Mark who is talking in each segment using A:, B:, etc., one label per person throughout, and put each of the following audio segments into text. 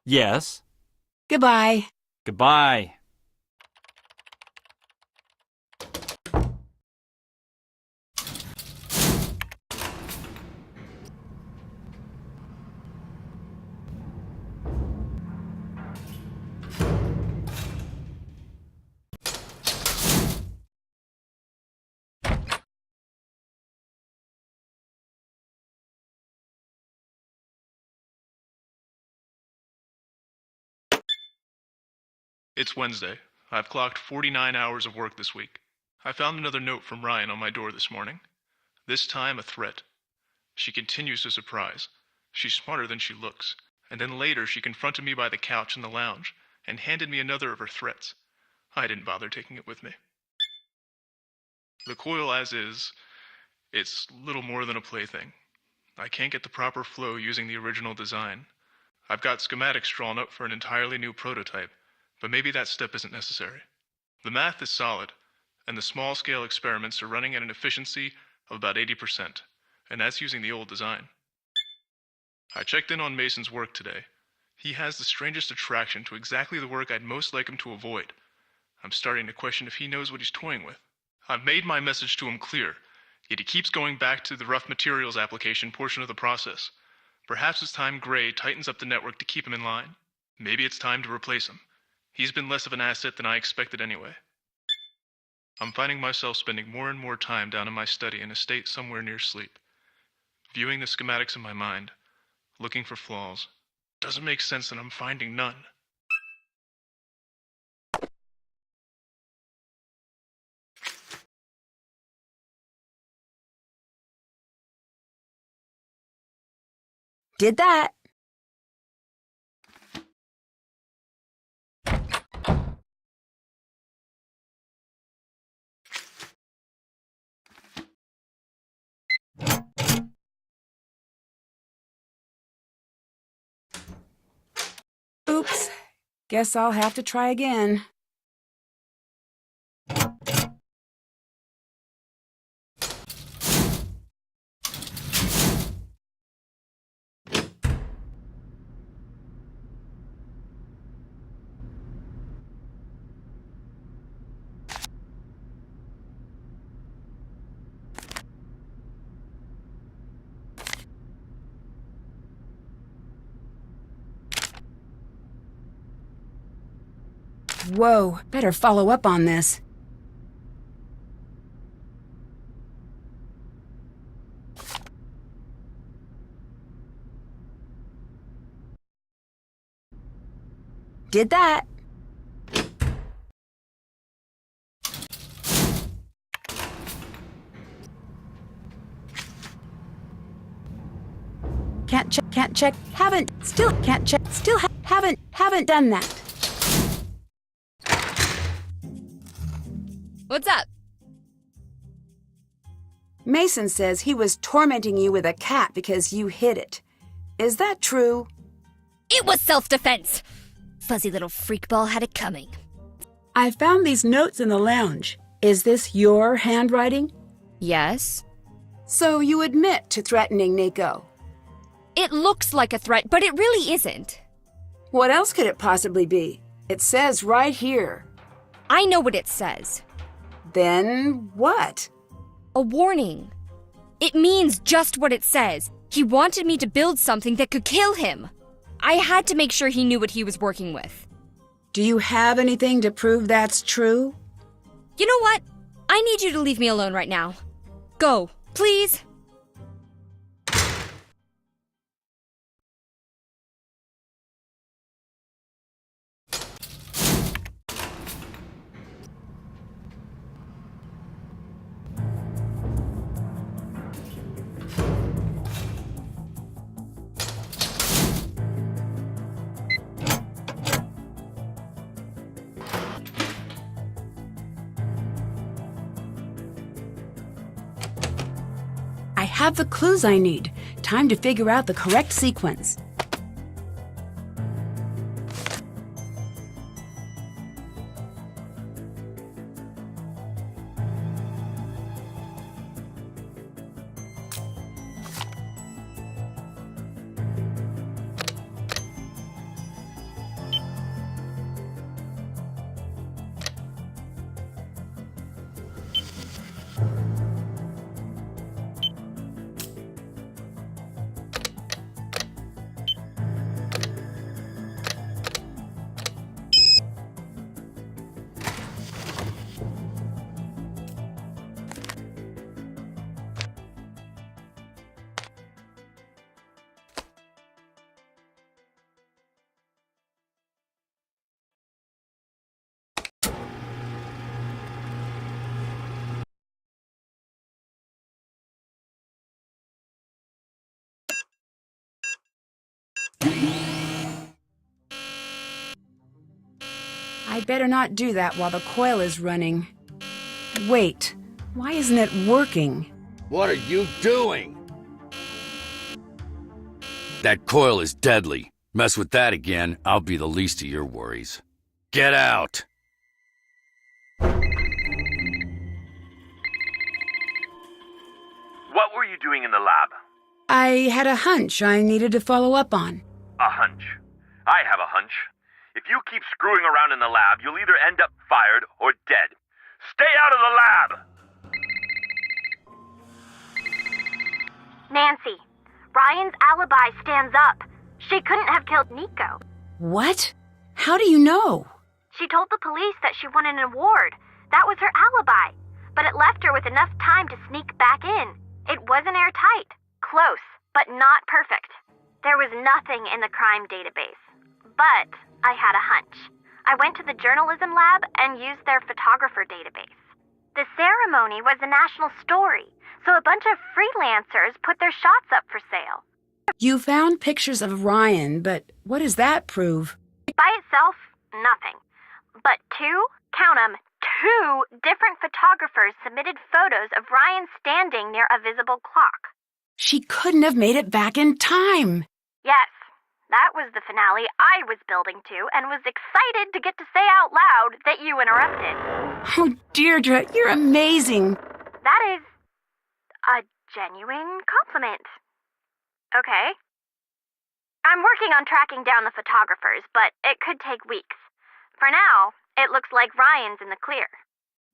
A: Yes.
B: Goodbye.
A: Goodbye.
C: It's Wednesday. I've clocked 49 hours of work this week. I found another note from Ryan on my door this morning. This time a threat. She continues to surprise. She's smarter than she looks. And then later she confronted me by the couch in the lounge and handed me another of her threats. I didn't bother taking it with me. The coil as is, it's little more than a plaything. I can't get the proper flow using the original design. I've got schematics drawn up for an entirely new prototype, but maybe that step isn't necessary. The math is solid, and the small-scale experiments are running at an efficiency of about 80%, and that's using the old design. I checked in on Mason's work today. He has the strangest attraction to exactly the work I'd most like him to avoid. I'm starting to question if he knows what he's toying with. I've made my message to him clear, yet he keeps going back to the rough materials application portion of the process. Perhaps it's time Gray tightens up the network to keep him in line. Maybe it's time to replace him. He's been less of an asset than I expected anyway. I'm finding myself spending more and more time down in my study in a state somewhere near sleep. Viewing the schematics in my mind, looking for flaws. Doesn't make sense that I'm finding none.
B: Did that. Oops. Guess I'll have to try again. Whoa, better follow up on this. Did that. Can't check, haven't done that.
D: What's up?
B: Mason says he was tormenting you with a cat because you hid it. Is that true?
D: It was self-defense. Fuzzy little freakball had it coming.
B: I found these notes in the lounge. Is this your handwriting?
D: Yes.
B: So you admit to threatening Nico?
D: It looks like a threat, but it really isn't.
B: What else could it possibly be? It says right here.
D: I know what it says.
B: Then what?
D: A warning. It means just what it says. He wanted me to build something that could kill him. I had to make sure he knew what he was working with.
B: Do you have anything to prove that's true?
D: You know what? I need you to leave me alone right now. Go, please.
B: I have the clues I need. Time to figure out the correct sequence. I'd better not do that while the coil is running. Wait, why isn't it working?
A: What are you doing? That coil is deadly. Mess with that again, I'll be the least of your worries. Get out!
E: What were you doing in the lab?
B: I had a hunch I needed to follow up on.
E: A hunch. I have a hunch. If you keep screwing around in the lab, you'll either end up fired or dead. Stay out of the lab!
F: Nancy, Ryan's alibi stands up. She couldn't have killed Nico.
B: What? How do you know?
F: She told the police that she won an award. That was her alibi. But it left her with enough time to sneak back in. It wasn't airtight. Close, but not perfect. There was nothing in the crime database. But I had a hunch. I went to the journalism lab and used their photographer database. The ceremony was a national story, so a bunch of freelancers put their shots up for sale.
B: You found pictures of Ryan, but what does that prove?
F: By itself, nothing. But count 'em, two different photographers submitted photos of Ryan standing near a visible clock.
B: She couldn't have made it back in time.
F: Yes, that was the finale I was building to and was excited to get to say out loud that you interrupted.
B: Oh, Deirdre, you're amazing.
F: That is a genuine compliment. Okay. I'm working on tracking down the photographers, but it could take weeks. For now, it looks like Ryan's in the clear.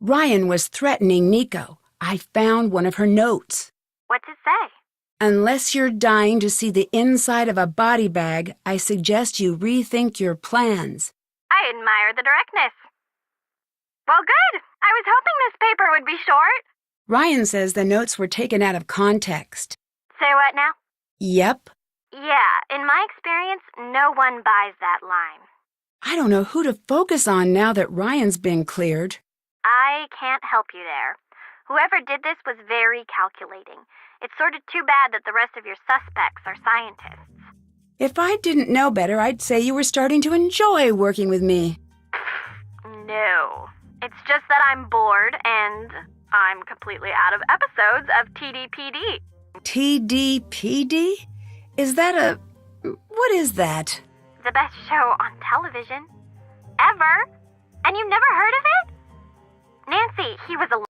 B: Ryan was threatening Nico. I found one of her notes.
F: What's it say?
B: Unless you're dying to see the inside of a body bag, I suggest you rethink your plans.
F: I admire the directness. Well, good. I was hoping this paper would be short.
B: Ryan says the notes were taken out of context.
F: Say what now?
B: Yep.
F: Yeah, in my experience, no one buys that line.
B: I don't know who to focus on now that Ryan's been cleared.
F: I can't help you there. Whoever did this was very calculating. It's sort of too bad that the rest of your suspects are scientists.
B: If I didn't know better, I'd say you were starting to enjoy working with me.
F: No. It's just that I'm bored and I'm completely out of episodes of TDPD.
B: TDPD? Is that what is that?
F: The best show on television. Ever. And you've never heard of it? Nancy, he was a